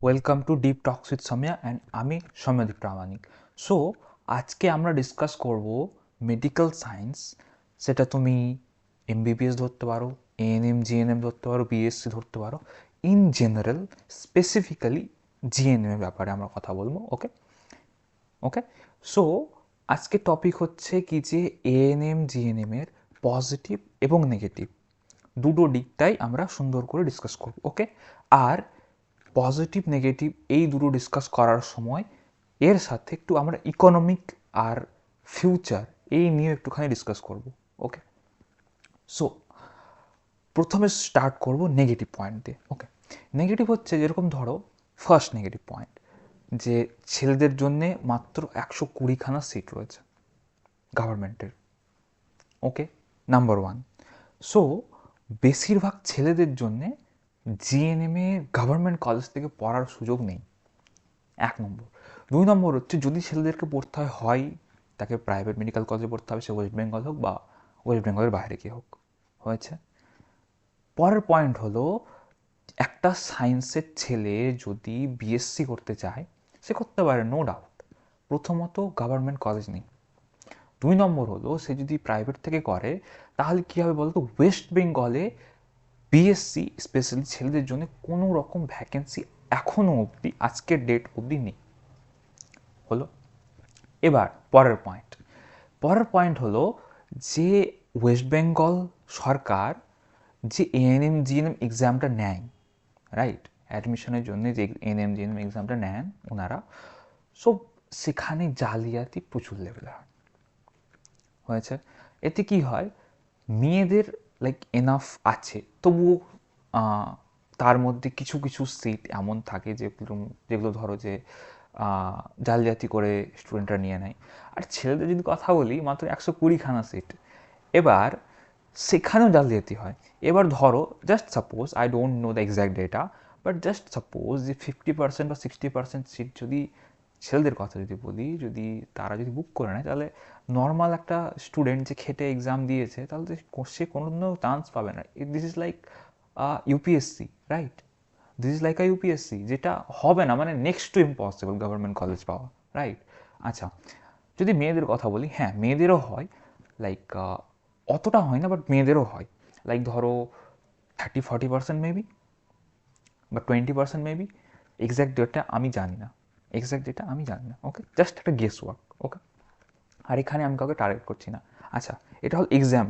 Welcome to deep Tux with Soumya and আমি সৌম্যদীপ প্রামাণিক। So আজকে আমরা ডিসকাস করব মেডিকেল সায়েন্স। সেটা তুমি এমবিবিএস ধরতে পারো, এএনএম জিএনএম ধরতে পারো, বিএসসি ধরতে পারো। ইন জেনারেল স্পেসিফিক্যালি জিএনএম এর ব্যাপারে আমরা কথা বলবো। ওকে ওকে সো আজকে টপিক হচ্ছে কি যে এএনএম জিএনএম এর পজিটিভ এবং নেগেটিভ দুটো দিকটাই আমরা সুন্দর করে ডিসকাস করব। ওকে, আর পজিটিভ নেগেটিভ এই দুটো ডিসকাস করার সময় এর সাথে একটু আমরা ইকোনমিক আর ফিউচার এই নিয়ে একটুখানি ডিসকাস করব। ওকে, সো প্রথমে স্টার্ট করব নেগেটিভ পয়েন্ট দিয়ে। ওকে, নেগেটিভ হচ্ছে যেরকম ধরো ফার্স্ট নেগেটিভ পয়েন্ট যে ছেলেদের জন্যে মাত্র 120খানা সিট রয়েছে গভর্নমেন্টের। ওকে, নাম্বার ওয়ান। সো বেশিরভাগ ছেলেদের জন্যে জিএনএমে গভর্নমেন্ট কলেজ থেকে পড়ার সুযোগ নেই, এক নম্বর। দুই নম্বর হচ্ছে যদি ছেলেদেরকে পড়তে হয় তাকে প্রাইভেট মেডিকেল কলেজে পড়তে হবে, সে ওয়েস্ট বেঙ্গল হোক বা ওয়েস্ট বেঙ্গলের বাইরে গিয়ে হোক। হয়েছে। পরের পয়েন্ট হলো একটা সায়েন্সের ছেলে যদি বিএসসি করতে চায় সে করতে পারে, নো ডাউট। প্রথমত গভর্নমেন্ট কলেজ নেই। দুই নম্বর হলো সে যদি প্রাইভেট থেকে করে তাহলে কী হবে বলতো, ওয়েস্ট বেঙ্গলে বিএসসি স্পেশালি ছেলেদের জন্য কোনো রকম ভ্যাকেন্সি এখনও অবধি আজকের ডেট অবধি নেই। হলো। এবার পরের পয়েন্ট হলো যে ওয়েস্ট বেঙ্গল সরকার যে এএনএম জিএনএম এক্সামটা নেয়, রাইট, অ্যাডমিশনের জন্য যে এএনএম জিএনএম এক্সামটা নেন ওনারা, সো সেখানে জালিয়াতি প্রচুর লেভেলে হয়। হয়েছে। এতে কি হয়, মেয়েদের লাইক এনাফ আছে তবুও তার মধ্যে কিছু কিছু সিট এমন থাকে যেগুলো যেগুলো ধরো যে জালিয়াতি করে স্টুডেন্টরা নিয়ে নেয়। আর ছেলেদের যদি কথা বলি মাত্র 120খানা সিট, এবার সেখানেও জালিয়াতি হয়। এবার ধরো just suppose, I don't know the exact data, but just suppose যে 50% বা 60% সিট যদি ছেলেদের কথা যদি বলি, যদি তারা যদি বুক করে নেয় তাহলে নর্মাল একটা স্টুডেন্ট যে খেটে এক্সাম দিয়েছে তাহলে সে কোনো চান্স পাবে না। This is like UPSC, right, this is like UPSC, যেটা হবে না, মানে next to impossible government college পাওয়া, রাইট। আচ্ছা, যদি মেয়েদের কথা বলি, হ্যাঁ মেয়েদেরও হয়, লাইক অতটা হয় না বাট মেয়েদেরও হয়। লাইক ধরো 30-40% মেবি বা 20% মেবি। এক্স্যাক্ট ডেটটা আমি জানি না, ওকে, জাস্ট একটা গেস ওয়ার্ক। ওকে, আর এখানে আমি কাউকে টার্গেট করছি না। আচ্ছা, এটা হল এক্সাম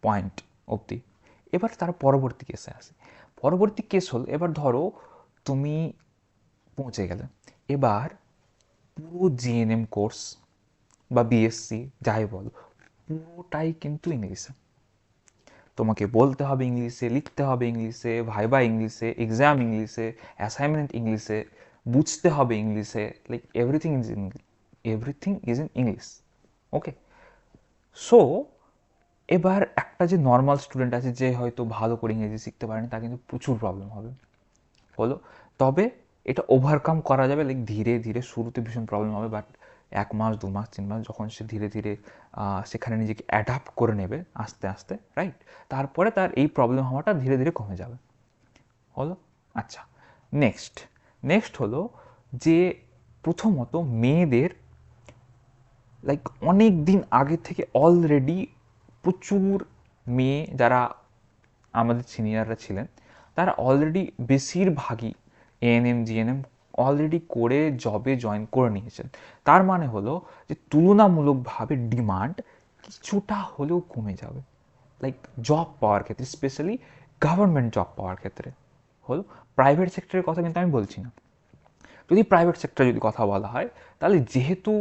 পয়েন্ট অবধি। এবার তার পরবর্তী কেসে আসে। পরবর্তী কেস হল, এবার ধরো তুমি পৌঁছে গেলে, এবার পুরো জিএনএম কোর্স বা বিএসসি যাই বল পুরোটাই কিন্তু ইংলিশে। তোমাকে বলতে হবে ইংলিশে, লিখতে হবে ইংলিশে, ভাইবা ইংলিশে, এক্সাম ইংলিশে, অ্যাসাইনমেন্ট ইংলিশে, বুঝতে হবে ইংলিশে, like everything is in English. Okay, so এবার একটা যে নর্মাল স্টুডেন্ট আছে যে হয়তো ভালো করে ইংরেজি শিখতে পারেনি, তার কিন্তু প্রচুর প্রবলেম হবে। হলো। তবে এটা ওভারকাম করা যাবে, লাইক ধীরে ধীরে। শুরুতে ভীষণ প্রবলেম হবে, বাট 1 মাস 2 মাস 3 মাস যখন সে ধীরে ধীরে সেখানে নিজেকে অ্যাডাপ্ট করে নেবে আস্তে আস্তে, রাইট, তারপরে তার এই প্রবলেম হওয়াটা ধীরে ধীরে কমে যাবে। হলো। আচ্ছা, নেক্সট নেক্সট হলো যে প্রথমত মেয়েদের লাইক অনেক দিন আগে থেকে অলরেডি প্রচুর মেয়ে যারা আমাদের সিনিয়ররা ছিলেন তারা অলরেডি বেশিরভাগই এএনএম জিএনএম অলরেডি করে জবে জয়েন করে নিয়েছেন। তার মানে হলো যে তুলনামূলকভাবে ডিমান্ড কিছুটা হলেও কমে যাবে, লাইক জব পাওয়ার ক্ষেত্রে, স্পেশালি গভর্নমেন্ট জব পাওয়ার ক্ষেত্রে। হলো। প্রাইভেট সেক্টরের কথা কিন্তু আমি বলছি না। যদি প্রাইভেট সেক্টরে যদি কথা বলা হয় তাহলে যেহেতু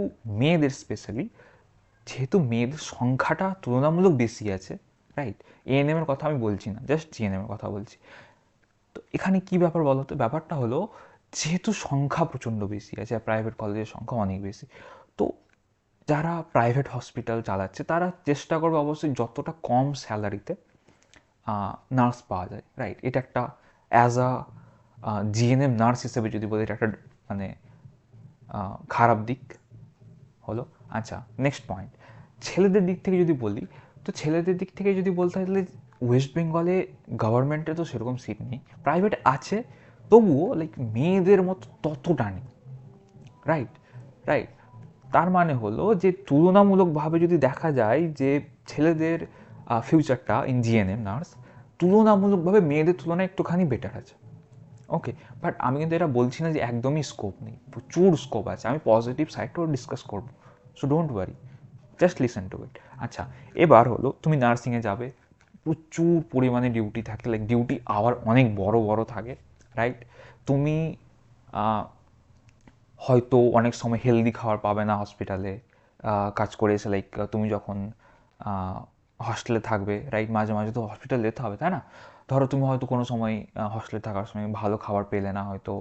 মেয়েদের সংখ্যাটা তুলনামূলক বেশি আছে, রাইট, এএনএম এর কথা আমি বলছি না, জাস্ট জিএনএম এর কথা বলছি। তো এখানে কি ব্যাপার বলো তো, ব্যাপারটা হলো যেহেতু সংখ্যা প্রচণ্ড বেশি আছে আর প্রাইভেট কলেজের সংখ্যা অনেক বেশি, তো যারা প্রাইভেট হসপিটাল চালাচ্ছে তারা চেষ্টা করবে অবশ্যই যতটা কম স্যালারিতে নার্স পাওয়া যায়, রাইট। এটা একটা অ্যাজ আ জিএনএম নার্স হিসেবে যদি বলি এটা একটা মানে খারাপ দিক। হলো। আচ্ছা, নেক্সট পয়েন্ট, ছেলেদের দিক থেকে যদি বলি, তো ছেলেদের দিক থেকে যদি বলতে হয় তাহলে ওয়েস্ট বেঙ্গলে গভর্নমেন্টে তো সেরকম সিট নেই, প্রাইভেট আছে, তবুও লাইক মেয়েদের মতো ততটা নেই, রাইট রাইট। তার মানে হলো যে তুলনামূলকভাবে যদি দেখা যায় যে ছেলেদের ফিউচারটা ইন জিএনএম নার্স তুলনামূলকভাবে মেয়েদের তুলনায় একটুখানি বেটার আছে। ওকে, বাট আমি কিন্তু এটা বলছি না যে একদমই স্কোপ নেই, প্রচুর স্কোপ আছে। আমি পজিটিভ সাইডটাও ডিসকাস করবো, so don't worry, just listen to it. আচ্ছা, এবার হলো তুমি নার্সিংয়ে যাবে, প্রচুর পরিমাণে ডিউটি থাকে, লাইক ডিউটি আওয়ার অনেক বড় বড় থাকে, রাইট। তুমি হয়তো অনেক সময় হেলদি খাবার পাবে না হসপিটালে কাজ করে এসে, লাইক তুমি যখন হস্টেলে থাকবে, রাইট, মাঝে মাঝে তো হসপিটাল যেতে হবে, তাই না? ধরো তুমি হয়তো কোনো সময় হস্টেলে থাকার সময় ভালো খাবার পেলে না হয়তো,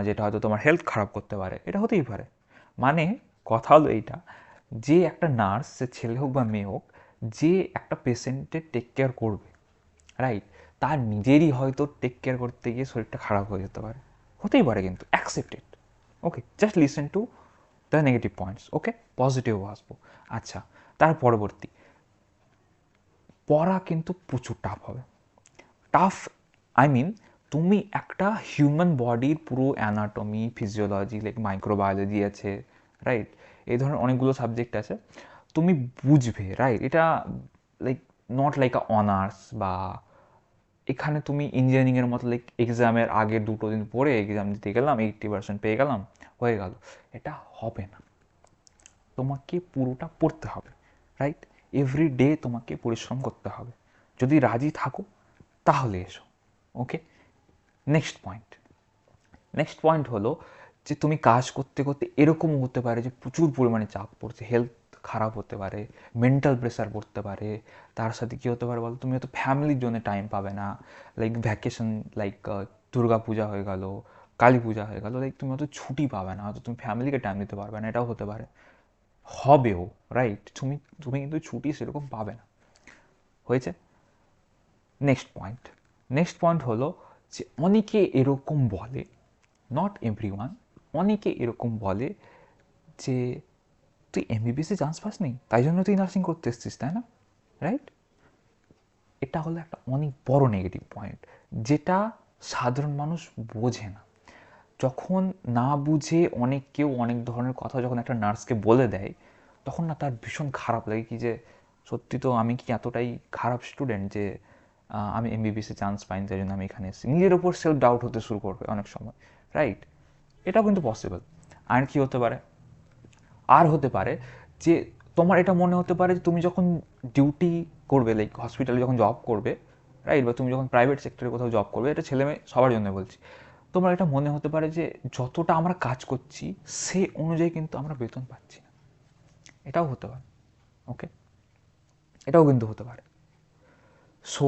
যেটা হয়তো তোমার হেলথ খারাপ করতে পারে, এটা হতেই পারে। মানে কথা হলো এইটা, যে একটা নার্স, সে ছেলে হোক বা মেয়ে হোক, যে একটা পেশেন্টের টেক কেয়ার করবে, রাইট, তার নিজেরই হয়তো টেক কেয়ার করতে গিয়ে শরীরটা খারাপ হয়ে যেতে পারে, হতেই পারে, কিন্তু accepted. Okay, just listen to the negative points. Okay, positive আসবো। আচ্ছা, তার পরবর্তী, পড়া কিন্তু প্রচুর টাফ হবে। টাফ আই মিন, তুমি একটা হিউম্যান বডির পুরো অ্যানাটমি, ফিজিওলজি, লাইক মাইক্রোবায়োলজি আছে, রাইট, এই ধরনের অনেকগুলো সাবজেক্ট আছে, তুমি বুঝবে, রাইট। এটা like not like a honours, বা এখানে তুমি ইঞ্জিনিয়ারিংয়ের মতো লাইক এক্সামের আগে 2 দিন পরে এক্সাম দিতে গেলাম, 80% পেয়ে গেলাম, হয়ে গেল। এটা হবে না, তোমাকে পুরোটা পড়তে হবে, রাইট। এভরি ডে তোমাকে পরিশ্রম করতে হবে। যদি রাজি থাকো তাহলে এসো। ওকে, নেক্সট পয়েন্ট। নেক্সট পয়েন্ট হলো যে তুমি কাজ করতে করতে এরকমও হতে পারে যে প্রচুর পরিমাণে চাপ পড়ছে, হেলথ খারাপ হতে পারে, মেন্টাল প্রেশার পড়তে পারে। তার সাথে কী হতে পারে বলো, তুমি হয়তো ফ্যামিলির জন্য টাইম পাবে না, লাইক ভ্যাকেশন, লাইক দুর্গা পূজা হয়ে গেল, কালী পূজা হয়ে গেল, লাইক তুমি হয়তো ছুটি পাবে না, হয়তো তুমি ফ্যামিলিকে টাইম দিতে পারবে না, এটাও হতে পারে, হবেও, রাইট। তুমি তুমি কিন্তু ছুটি সেরকম পাবে না, হয়েছে। নেক্সট পয়েন্ট, নেক্সট পয়েন্ট হলো যে অনেকে এরকম বলে, নট এভরিওয়ান, অনেকে এরকম বলে যে তুই এমবিবিএসে চান্স পাসনি, তাই জন্য তুই নার্সিং করতে এসছিস, তাই না, রাইট। এটা হলো একটা অনেক বড় নেগেটিভ পয়েন্ট, যেটা সাধারণ মানুষ বোঝে না। যখন না বুঝে অনেক কেউ অনেক ধরনের কথা যখন একটা নার্সকে বলে দেয়, তখন না তার ভীষণ খারাপ লাগে, কি যে সত্যি তো আমি কি এতটাই খারাপ স্টুডেন্ট যে আমি এমবিবিএসে চান্স পাইনি, তাই জন্য আমি এখানে এসেছি, নিজের ওপর সেলফ ডাউট হতে শুরু করবে অনেক সময়, রাইট। এটাও কিন্তু পসিবল। আর কি হতে পারে, আর হতে পারে যে তোমার এটা মনে হতে পারে যে তুমি যখন ডিউটি করবে, লাইক হসপিটালে যখন জব করবে, রাইট, বা তুমি যখন প্রাইভেট সেক্টরে কোথাও জব করবে, এটা ছেলে মেয়ে সবার জন্য বলছি, তোমার এটা মনে হতে পারে যে যতটা আমরা কাজ করছি সে অনুযায়ী কিন্তু আমরা বেতন পাচ্ছি না, এটাও হতে পারে। ওকে, এটাও কিন্তু হতে পারে। সো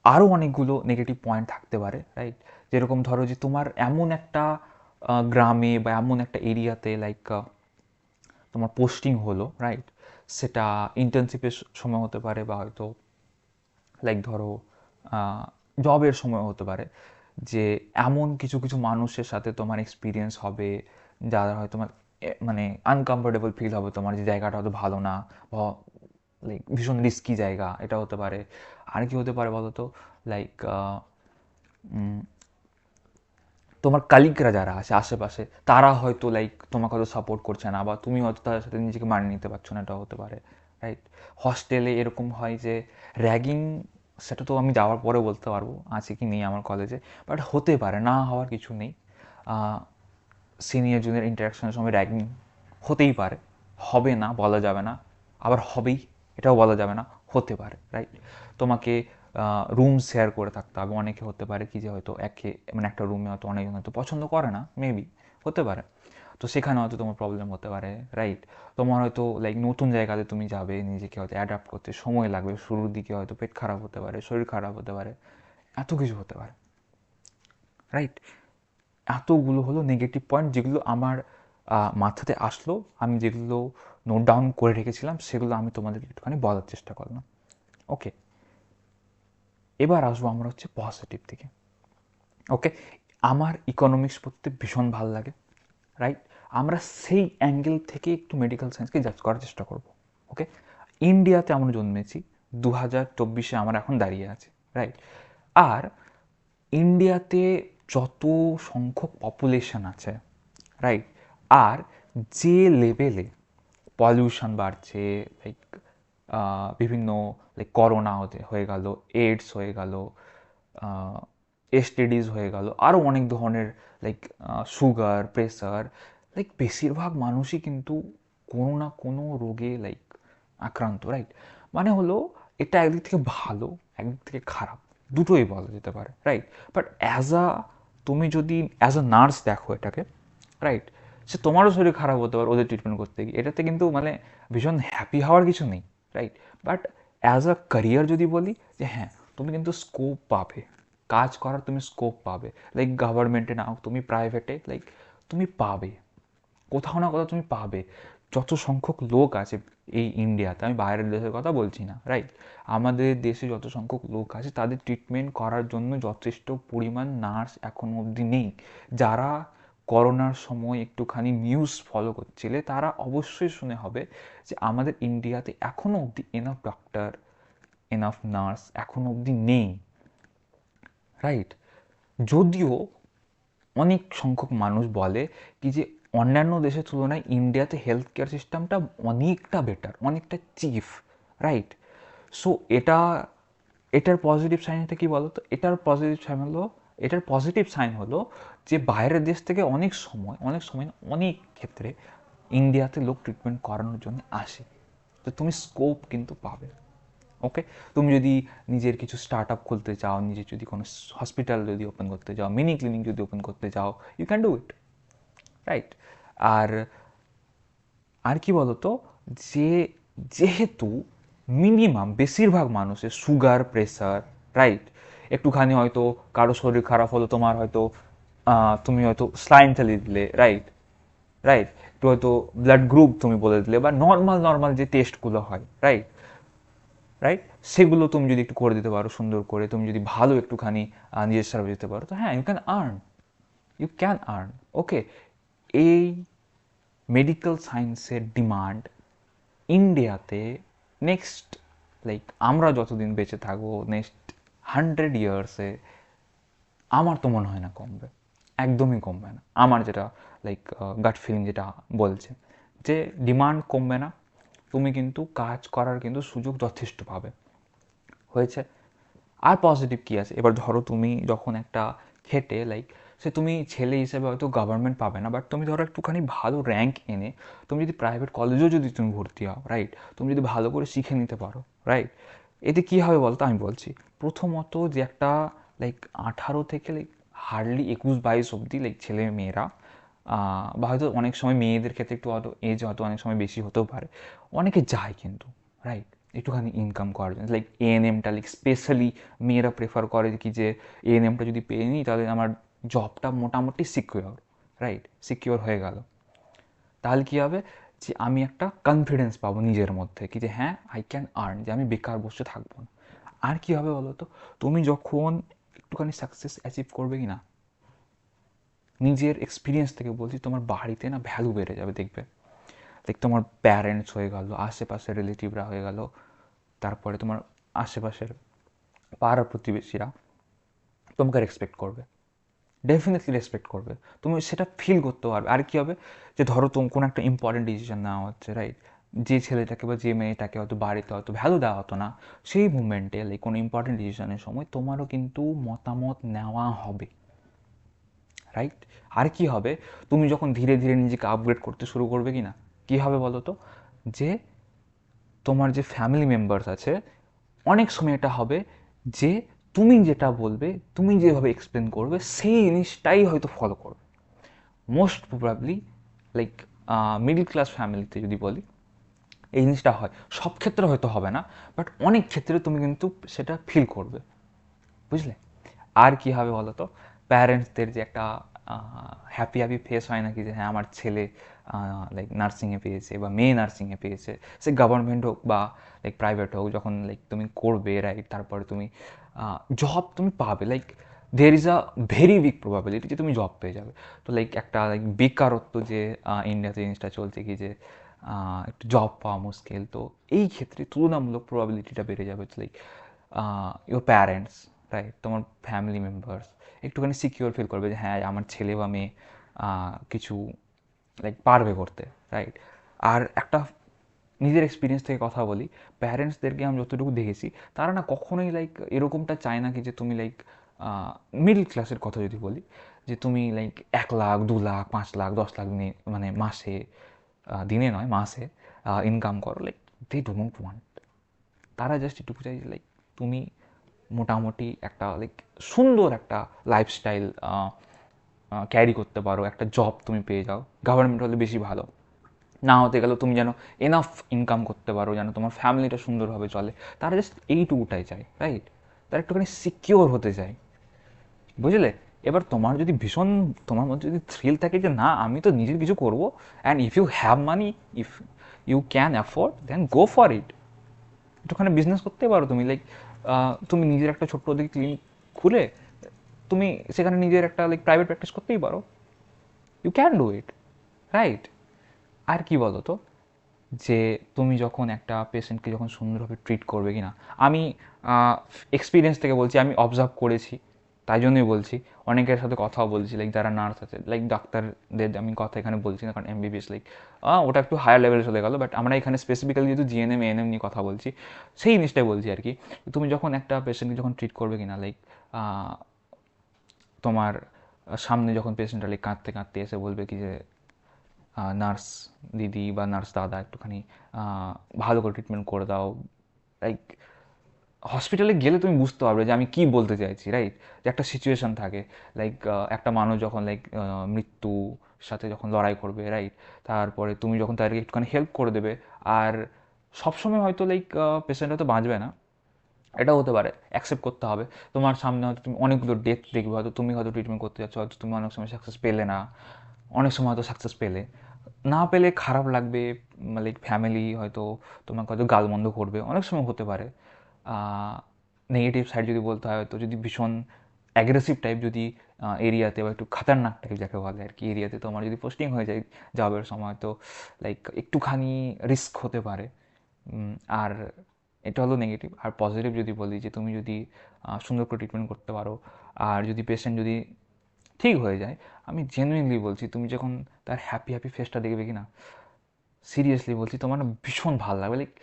আরও অনেকগুলো নেগেটিভ পয়েন্ট থাকতে পারে, রাইট। যেরকম ধরো যে তোমার এমন একটা গ্রামে বা এমন একটা এরিয়াতে, লাইক তোমার পোস্টিং হলো, রাইট, সেটা ইন্টার্নশিপের সময় হতে পারে, বা হয়তো লাইক ধরো জবের সময় হতে পারে, যে এমন কিছু কিছু মানুষের সাথে তোমার এক্সপিরিয়েন্স হবে যারা হয়তো তোমার মানে আনকমফোর্টেবল ফিল হবে, তোমার যে জায়গাটা হয়তো ভালো না, বা লাইক ভীষণ রিস্কি জায়গা, এটা হতে পারে। আর কি হতে পারে বলো তো, লাইক তোমার কালিগরা যারা আছে আশেপাশে, তারা হয়তো লাইক তোমাকে হয়তো সাপোর্ট করছে না, বা তুমি হয়তো তাদের সাথে নিজেকে মানিয়ে নিতে পারছো না, এটাও হতে পারে, রাইট। হস্টেলে এরকম হয় যে র্যাগিং, সেটা তো আমি যাওয়ার পরে বলতে পারবো আছে কি নেই আমার কলেজে, বাট হতে পারে, না হওয়ার কিছু নেই। সিনিয়র জুনিয়র ইন্টারাকশনের সময় র্যাগিং হতেই পারে, হবে না বলা যাবে না, আবার হবেই এটাও বলা যাবে না, হতে পারে, রাইট। তোমাকে রুম শেয়ার করে থাকতে হবে, অনেকে হতে পারে কি যে হয়তো একে মানে একটা রুমে হয়তো অনেকজন হয়তো পছন্দ করে না, মেবি হতে পারে, তো সেখানে হয়তো তোমার প্রবলেম হতে পারে, রাইট। তোমার হয়তো লাইক নতুন জায়গাতে তুমি যাবে, নিজেকে হয়তো অ্যাডাপ্ট করতে সময় লাগবে, শুরুর দিকে হয়তো পেট খারাপ হতে পারে, শরীর খারাপ হতে পারে, এত কিছু হতে পারে, রাইট। এতগুলো হলো নেগেটিভ পয়েন্ট যেগুলো আমার মাথাতে আসলো, আমি যেগুলো নোট ডাউন করে রেখেছিলাম সেগুলো আমি তোমাদের একটুখানি বলার চেষ্টা করলাম। ওকে, এবার আসবো আমরা হচ্ছে পজিটিভ দিকে। ওকে, আমার ইকোনমিক্স পড়তে ভীষণ ভালো লাগে, রাইট। আমরা সেই অ্যাঙ্গেল থেকে একটু মেডিকেল সায়েন্সকে জাজ করার চেষ্টা করব। ওকে, ইন্ডিয়াতে আমরা জন্মেছি, 2024-এ আমরা এখন দাঁড়িয়ে আছি, রাইট। আর ইন্ডিয়াতে যত সংখ্যক পপুলেশন আছে, রাইট, আর যে লেভেলে পলিউশন বাড়ছে, লাইক বিভিন্ন লাইক করোনা হয়ে গেল, এইডস হয়ে গেল, এসটিডিজ হয়ে গেল, আরও অনেক ধরনের লাইক সুগার, প্রেসার, লাইক বেশিরভাগ মানুষই কিন্তু কোনো না কোনো রোগে লাইক আক্রান্ত, রাইট। মানে হলো এটা একদিক থেকে ভালো, একদিক থেকে খারাপ, দুটোই বলা যেতে পারে, রাইট। বাট তুমি যদি অ্যাজ আ নার্স দেখো এটাকে, রাইট, সে তোমারও শরীর খারাপ হতে পারে ওদের ট্রিটমেন্ট করতে গিয়ে, এটাতে কিন্তু মানে ভীষণ হ্যাপি হওয়ার কিছু নেই, right. But as a career যদি বলি যে হ্যাঁ, তুমি কিন্তু স্কোপ পাবে, কাজ করার তুমি স্কোপ পাবে, লাইক গভর্নমেন্টে নাও তুমি প্রাইভেটে, লাইক তুমি পাবে, কোথাও না কোথাও তুমি পাবে। যত সংখ্যক লোক আছে এই ইন্ডিয়াতে, আমি বাইরের দেশের কথা বলছি না, রাইট, আমাদের দেশে যত সংখ্যক লোক আছে তাদের ট্রিটমেন্ট করার জন্য যথেষ্ট পরিমাণ নার্স এখনও অবধি নেই। যারা করোনার সময় একটুখানি নিউজ ফলো করছিলে তারা অবশ্যই শুনে হবে যে আমাদের ইন্ডিয়াতে এখনও অবধি এনাফ ডক্টর, এনাফ নার্স এখনও অবধি নেই, রাইট। যদিও অনেক সংখ্যক মানুষ বলে কি যে অন্যান্য দেশের তুলনায় ইন্ডিয়াতে হেলথ কেয়ার সিস্টেমটা অনেকটা বেটার, অনেকটা চিফ, রাইট। সো এটার পজিটিভ সাইনটা কী বলো তো? এটার পজিটিভ সাইন হলো যে বাইরের দেশ থেকে অনেক সময় অনেক ক্ষেত্রে ইন্ডিয়াতে লোক ট্রিটমেন্ট করানোর জন্য আসে। তো তুমি স্কোপ কিন্তু পাবে, ওকে। তুমি যদি নিজের কিছু স্টার্ট আপ খুলতে চাও, নিজের যদি কোনো হসপিটাল যদি ওপেন করতে চাও, মিনি ক্লিনিক যদি ওপেন করতে চাও, you can do it, right. আর আর কি বলতো, যে যেহেতু মিনিমাম বেশিরভাগ মানুষের সুগার, প্রেসার, রাইট, একটুখানি হয়তো কারো শরীর খারাপ হলো, তোমার হয়তো তুমি হয়তো স্লাইন চালিয়ে দিলে, রাইট, রাইট, একটু হয়তো ব্লাড গ্রুপ তুমি বলে দিলে, বা নর্মাল নর্মাল যে টেস্টগুলো হয়, রাইট, রাইট, সেগুলো তুমি যদি একটু করে দিতে পারো সুন্দর করে, তুমি যদি ভালো একটুখানি নিজের সার্ভিস দিতে পারো, তো হ্যাঁ, ইউ ক্যান আর্ন, ওকে। এই মেডিকেল সায়েন্সের ডিমান্ড ইন্ডিয়াতে নেক্সট, লাইক আমরা যতদিন বেঁচে থাকবো, নেক্সট 100 ইয়ার্সে আমার তো মনে হয় না কমবে, একদমই কমবে না। আমার যেটা লাইক গাট ফিলিং যেটা বলছে যে ডিমান্ড কমবে না, তুমি কিন্তু কাজ করার কিন্তু সুযোগ যথেষ্ট পাবে, হয়েছে। আর পজিটিভ কী আছে, এবার ধরো তুমি যখন একটা খেটে লাইক সে তুমি ছেলে হিসেবে হয়তো গভর্নমেন্ট পাবে না, বাট তুমি ধরো একটুখানি ভালো র্যাঙ্ক এনে তুমি যদি প্রাইভেট কলেজেও যদি তুমি ভর্তি হও, রাইট, তুমি যদি ভালো করে শিখে নিতে পারো, রাইট, এতে কী হবে বলতো, আমি বলছি। প্রথমত যে একটা লাইক 18 থেকে লাইক হার্ডলি 21-22 অবধি লাইক ছেলে মেয়েরা, বা হয়তো অনেক সময় মেয়েদের ক্ষেত্রে একটু হয়তো এজ হয়তো অনেক সময় বেশি হতেও পারে, অনেকে যায় কিন্তু, রাইট, একটুখানি ইনকাম করার জন্য, লাইক এএনএমটা লাইক স্পেশালি মেয়েরা প্রেফার করে কি যে এএনএমটা যদি পেয়ে নিই তাহলে আমার জবটা মোটামুটি সিকিওর, রাইট, সিকিওর হয়ে গেল। তাহলে কী হবে যে আমি একটা কনফিডেন্স পাবো নিজের মধ্যে কি যে হ্যাঁ, আই ক্যান আর্ন, যে আমি বেকার বসে থাকবো না। আর কী হবে বলো তো, তুমি যখন একটুখানি সাকসেস অ্যাচিভ করবে কি না, নিজের এক্সপিরিয়েন্স থেকে বলছি, তোমার বাড়িতে না ভ্যালু বেড়ে যাবে, দেখবে। লাইক তোমার প্যারেন্টস হয়ে গেল, আশেপাশের রিলেটিভরা হয়ে গেল, তারপরে তোমার আশেপাশের পাড়া প্রতিবেশীরা তোমাকে রেসপেক্ট করবে, ডেফিনেটলি রেসপেক্ট করবে, তুমি সেটা ফিল করতে পারবে। আর কী হবে যে ধরো তুমি কোনো একটা ইম্পর্টেন্ট ডিসিশন নেওয়া হচ্ছে, রাইট, যে ছেলেটাকে বা যে মেয়েটাকে হয়তো বাড়িতে হয়তো ভ্যালু দেওয়া হতো না, সেই মুমেন্টে লাইক কোনো ইম্পর্টেন্ট ডিসিশনের সময় তোমারও কিন্তু মতামত নেওয়া হবে, রাইট। আর কি হবে, তুমি যখন ধীরে ধীরে নিজেকে আপগ্রেড করতে শুরু করবে কি না, কী হবে বলো তো, যে তোমার যে ফ্যামিলি মেম্বার্স আছে, অনেক সময় এটা হবে যে তুমি যেটা বলবে, তুমি যেভাবে এক্সপ্লেন করবে সেই জিনিসটাই হয়তো ফলো করবে, most probably. Like middle class ফ্যামিলিতে যদি বলি এই জিনিসটা হয়, সব ক্ষেত্রে হয়তো হবে না, বাট অনেক ক্ষেত্রে তুমি কিন্তু সেটা ফিল করবে, বুঝলে। আর কি হবে বলো তো, প্যারেন্টসদের যে একটা হ্যাপি হ্যাপি ফেস হয় নাকি যে হ্যাঁ আমার ছেলে লাইক নার্সিংয়ে পেয়েছে বা মেয়ে নার্সিংয়ে পেয়েছে, সে গভর্নমেন্ট হোক বা লাইক প্রাইভেট হোক, যখন লাইক তুমি করবে, রাইট, তারপরে তুমি জব তুমি পাবে, like there is a very big probability যে তুমি জব পেয়ে যাবে। তো লাইক একটা লাইক বেকারত্ব যে ইন্ডিয়াতে জিনিসটা চলছে কি যে একটু জব পাওয়া মুশকিল, তো এই ক্ষেত্রে তুলনামূলক প্রবাবিলিটিটা বেড়ে যাবে, লাইক ইউর প্যারেন্টস, রাইট? তোমার ফ্যামিলি মেম্বার্স একটুখানি সিকিউর ফিল করবে যে হ্যাঁ আমার ছেলে বা মেয়ে কিছু লাইক পারবে করতে, রাইট? আর একটা নিজের এক্সপিরিয়েন্স থেকে কথা বলি, প্যারেন্টসদেরকে আমি যতটুকু দেখেছি তারা না কখনোই লাইক এরকমটা চায় না কি যে তুমি লাইক মিডল ক্লাসের কথা যদি বলি, যে তুমি লাইক 1 লাখ 2 লাখ 5 লাখ 10 লাখ দিনে মানে মাসে, দিনে নয় মাসে ইনকাম করো, লাইক দে ডোন্ট ওয়ান্ট। তারা জাস্ট এটুকু চাই লাইক তুমি মোটামুটি একটা লাইক সুন্দর একটা লাইফস্টাইল ক্যারি করতে পারো, একটা জব তুমি পেয়ে যাও, গভর্নমেন্ট হলে বেশি ভালো, না হতে গেলেও তুমি যেন এনাফ ইনকাম করতে পারো, যেন তোমার ফ্যামিলিটা সুন্দরভাবে চলে। তারা জাস্ট এইটুকুটাই চায়, রাইট? তারা একটুখানি সিকিওর হতে চায়, বুঝলে? এবার তোমার যদি ভীষণ, তোমার মধ্যে যদি থ্রিল থাকে যে না আমি তো নিজের কিছু করবো, and if you have money, if you can afford, then go for it. একটুখানি বিজনেস করতে পারো তুমি, লাইক তুমি নিজের একটা ছোট্ট দিকে ক্লিনিক খুলে তুমি সেখানে নিজের একটা লাইক প্রাইভেট প্র্যাকটিস করতেই পারো। You can do it, right? আর কি বলো তো, যে তুমি যখন একটা পেশেন্টকে যখন সুন্দরভাবে ট্রিট করবে কি না, আমি এক্সপিরিয়েন্স থেকে বলছি, আমি অবজার্ভ করেছি, তাই জন্যই বলছি। অনেকের সাথে কথাও বলছি, লাইক যারা নার্স আছে, লাইক ডাক্তারদের আমি কথা এখানে বলছি না, কারণ এমবিবিএস লাইক ওটা একটু হায়ার লেভেলে চলে গেলো, বাট আমরা এখানে স্পেসিফিক্যালি যেহেতু জিএনএম এএনএম নিয়ে কথা বলছি, সেই জিনিসটাই বলছি আর কি। তুমি যখন একটা পেশেন্টকে যখন ট্রিট করবে কিনা, লাইক তোমার সামনে যখন পেশেন্টটা লাইক কাঁদতে কাঁদতে এসে বলবে কি যে নার্স দিদি বা নার্স দাদা একটুখানি ভালো করে ট্রিটমেন্ট করে দাও, লাইক হসপিটালে গেলে তুমি বুঝতে পারবে যে আমি কী বলতে চাইছি, রাইট? যে একটা সিচুয়েশান থাকে, লাইক একটা মানুষ যখন লাইক মৃত্যুর সাথে যখন লড়াই করবে, রাইট? তারপরে তুমি যখন তাদেরকে একটুখানি হেল্প করে দেবে, আর সবসময় হয়তো লাইক পেশেন্ট হয়তো বাঁচবে না, এটাও হতে পারে, অ্যাকসেপ্ট করতে হবে। তোমার সামনে হয়তো তুমি অনেকগুলো ডেথ দেখবে, হয়তো তুমি হয়তো ট্রিটমেন্ট করতে যাচ্ছ, হয়তো তুমি অনেক সময় সাকসেস পেলে না, অনেক সময় হয়তো সাকসেস পেলে, না পেলে খারাপ লাগবে, লাইক ফ্যামিলি হয়তো তোমাকে হয়তো গালমন্দ করবে, অনেক সময় হতে পারে। নেগেটিভ সাইড যদি বলতে হয়, হয়তো যদি ভীষণ অ্যাগ্রেসিভ টাইপ যদি এরিয়াতে বা একটু খাতারনাক টাইপ যাকে বলে আর কি এরিয়াতে তোমার যদি পোস্টিং হয়ে যায় জবের সময়, তো লাইক একটুখানি রিস্ক হতে পারে। আর এটা হলো নেগেটিভ। আর পজিটিভ যদি বলি, যে তুমি যদি সুন্দর করে ট্রিটমেন্ট করতে পারো, আর যদি পেশেন্ট যদি ঠিক হয়ে যায়, আমি জেনুইনলি বলছি, তুমি যখন তার হ্যাপি হ্যাপি ফেসটা দেখবে কি না, সিরিয়াসলি বলছি তোমার না ভীষণ ভালো লাগবে। লাইক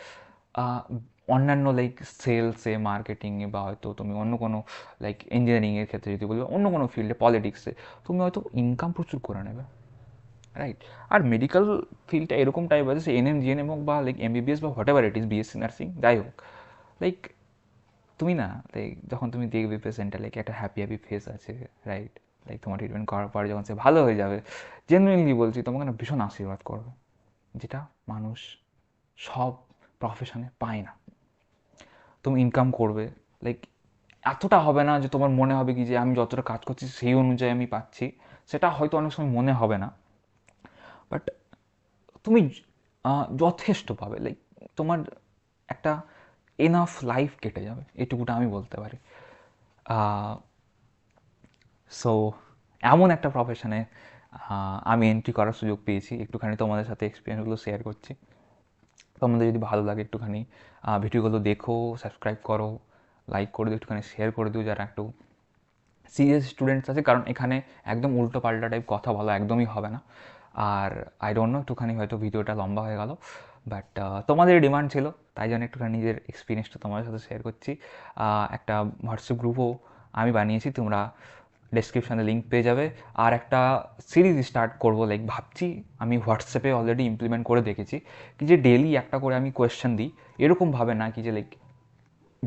অন্যান্য লাইক সেলসে, মার্কেটিংয়ে, বা হয়তো তুমি অন্য কোনো লাইক ইঞ্জিনিয়ারিংয়ের ক্ষেত্রে যদি বলি, অন্য কোনো ফিল্ডে, পলিটিক্সে, তুমি হয়তো ইনকাম প্রচুর করে নেবে, রাইট? আর মেডিকেল ফিল্ডটা এরকম টাইপ আছে, সে এনএম জিএনএম হোক বা লাইক এমবিবিএস বা what ever it is, BSc nursing যাই হোক, লাইক তুমি না লাইক যখন তুমি দেখবে পেশেন্টটা লাইক একটা হ্যাপি হ্যাপি ফেস আছে, রাইট? লাইক তোমার ট্রিটমেন্ট করার পরে যখন সে ভালো হয়ে যাবে, জেনুইনলি বলছি তোমাকে না ভীষণ আশীর্বাদ করবে, যেটা মানুষ সব প্রফেশনে পায় না। তুমি ইনকাম করবে, লাইক এতটা হবে না যে তোমার মনে হবে কি যে আমি যতটা কাজ করছি সেই অনুযায়ী আমি পাচ্ছি, সেটা হয়তো অনেক সময় মনে হবে না, বাট তুমি যথেষ্ট পাবে, লাইক তোমার একটা এনাফ লাইফ কেটে যাবে, এটুকুটা আমি বলতে পারি। সো এমন একটা প্রফেশনে আমি এন্ট্রি করার সুযোগ পেয়েছি, একটুখানি তোমাদের সাথে এক্সপিরিয়েন্সগুলো শেয়ার করছি। তোমাদের যদি ভালো লাগে একটুখানি ভিডিওগুলো দেখো, সাবস্ক্রাইব করো, লাইক করে দিও, একটুখানি শেয়ার করে দিও যারা একটু সিরিয়াস স্টুডেন্টস আছে, কারণ এখানে একদম উল্টো পাল্টা টাইপ কথা বলা একদমই হবে না। আর আই ডোন্ট নো, একটুখানি হয়তো ভিডিওটা লম্বা হয়ে গেল, বাট তোমাদের ডিমান্ড ছিল, তাই জন্য একটুখানি নিজের এক্সপিরিয়েন্সটা তোমাদের সাথে শেয়ার করছি। একটা হোয়াটসঅ্যাপ গ্রুপও আমি বানিয়েছি, তোমরা ডেসক্রিপশানে লিঙ্ক পেয়ে যাবে। আর একটা সিরিজ স্টার্ট করবো, লাইক ভাবছি, আমি হোয়াটসঅ্যাপে অলরেডি ইমপ্লিমেন্ট করে দেখেছি কি যে ডেলি একটা করে আমি কোয়েশ্চেন দিই, এরকমভাবে না কি যে লাইক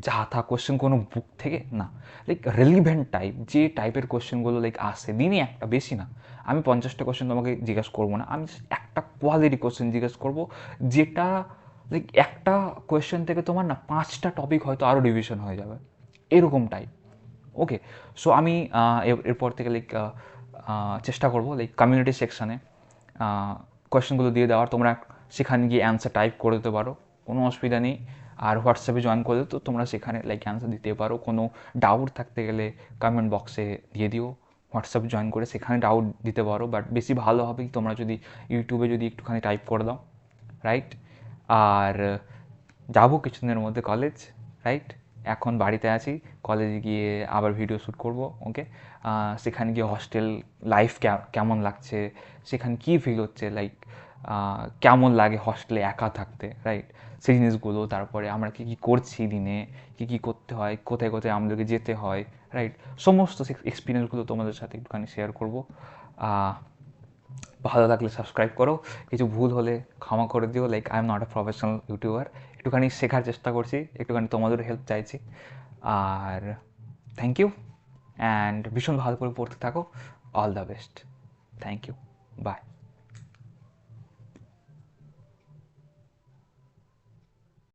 যা থা কোয়েশ্চেন কোনো বুক থেকে না, লাইক রেলিভেন্ট টাইপ, যে টাইপের কোয়েশ্চেনগুলো লাইক আসে দিনে একটা, বেশি না। আমি 50টা কোয়েশ্চেন তোমাকে জিজ্ঞাসা করবো না, আমি একটা কোয়ালিটি কোয়েশ্চেন জিজ্ঞাসা করবো, যেটা লাইক একটা কোয়েশ্চেন থেকে তোমার না 5টা টপিক হয়তো আরও ডিভিশন হয়ে যাবে, এরকম টাইপ। ওকে, সো আমি এরপর থেকে লাইক চেষ্টা করবো লাইক কমিউনিটি সেকশানে কোয়েশ্চেনগুলো দিয়ে দেওয়ার, তোমরা সেখানে গিয়ে অ্যান্সার টাইপ করে দিতে পারো, কোনো অসুবিধা নেই। আর হোয়াটসঅ্যাপে জয়েন করলে তো তোমরা সেখানে লাইক অ্যান্সার দিতে পারো, কোনো ডাউট থাকতে গেলে কমেন্ট বক্সে দিয়ে দিও, হোয়াটসঅ্যাপে জয়েন করে সেখানে ডাউট দিতে পারো। বাট বেশি ভালো হবে কি তোমরা যদি ইউটিউবে যদি একটুখানি টাইপ করে দাও, রাইট? আর যাবো কিছুদিনের মধ্যে কলেজ, রাইট? এখন বাড়িতে আছি, কলেজে গিয়ে আবার ভিডিও শ্যুট করব। ওকে, সেখানে গিয়ে হস্টেল লাইফ কেমন লাগছে, সেখানে কী ফিল হচ্ছে, লাইক কেমন লাগে হস্টেলে একা থাকতে, রাইট, সেই জিনিসগুলো। তারপরে আমরা কী কী করছি দিনে, কী কী করতে হয়, কোথায় কোথায় আমাদেরকে যেতে হয়, রাইট, সমস্ত এক্সপিরিয়েন্সগুলো তোমাদের সাথে একটুখানি শেয়ার করবো। ভালো লাগলে সাবস্ক্রাইব করো, কিছু ভুল হলে ক্ষমা করে দিও। Like I am not a professional YouTuber, একটুখানি শেখার চেষ্টা করছি, একটুখানি তোমাদের হেল্প চাইছি। আর থ্যাংক ইউ, অ্যান্ড ভীষণ ভালো করে পড়তে থাকো। All the best. Thank you, by.